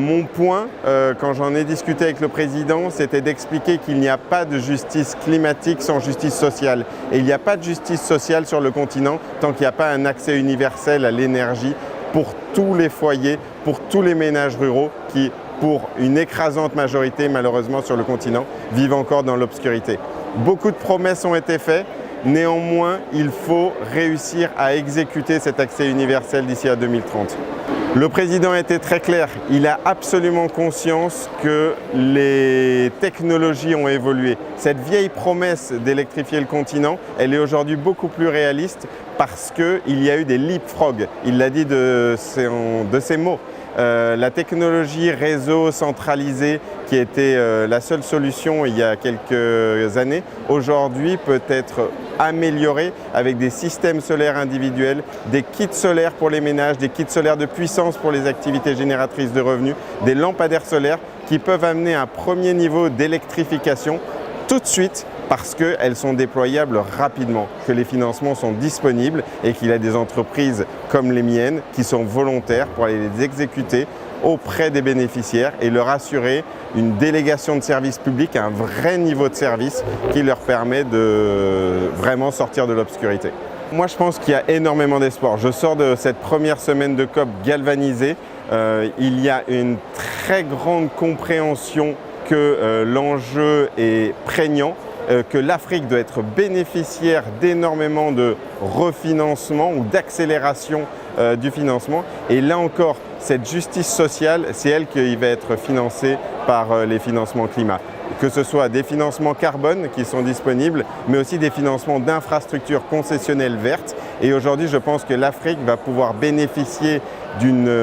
Mon point, quand j'en ai discuté avec le président, c'était d'expliquer qu'il n'y a pas de justice climatique sans justice sociale. Et il n'y a pas de justice sociale sur le continent tant qu'il n'y a pas un accès universel à l'énergie pour tous les foyers, pour tous les ménages ruraux qui, pour une écrasante majorité, malheureusement sur le continent, vivent encore dans l'obscurité. Beaucoup de promesses ont été faites. Néanmoins, il faut réussir à exécuter cet accès universel d'ici à 2030. Le président a été très clair, il a absolument conscience que les technologies ont évolué. Cette vieille promesse d'électrifier le continent, elle est aujourd'hui beaucoup plus réaliste parce qu'il y a eu des leapfrogs. Il l'a dit de ses mots. La technologie réseau centralisé qui était la seule solution il y a quelques années, aujourd'hui peut être améliorée avec des systèmes solaires individuels, des kits solaires pour les ménages, des kits solaires de puissance pour les activités génératrices de revenus, des lampadaires solaires qui peuvent amener un premier niveau d'électrification tout de suite parce qu'elles sont déployables rapidement, que les financements sont disponibles et qu'il y a des entreprises comme les miennes qui sont volontaires pour aller les exécuter auprès des bénéficiaires et leur assurer une délégation de service public, un vrai niveau de service qui leur permet de vraiment sortir de l'obscurité. Moi, je pense qu'il y a énormément d'espoir. Je sors de cette première semaine de COP galvanisée. Il y a une très grande compréhension que l'enjeu est prégnant, que l'Afrique doit être bénéficiaire d'énormément de refinancement ou d'accélération du financement. Et là encore, cette justice sociale, c'est elle qui va être financée par les financements climat. Que ce soit des financements carbone qui sont disponibles, mais aussi des financements d'infrastructures concessionnelles vertes. Et aujourd'hui, je pense que l'Afrique va pouvoir bénéficier d'une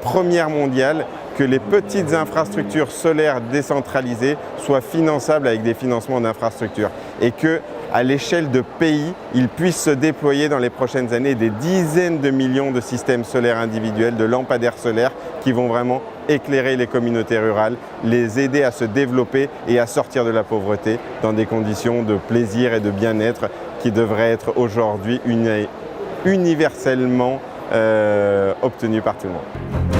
première mondiale, que les petites infrastructures solaires décentralisées soient finançables avec des financements d'infrastructures et qu'à l'échelle de pays, ils puissent se déployer dans les prochaines années des dizaines de millions de systèmes solaires individuels, de lampadaires solaires qui vont vraiment éclairer les communautés rurales, les aider à se développer et à sortir de la pauvreté dans des conditions de plaisir et de bien-être qui devraient être aujourd'hui universellement obtenues par tout le monde.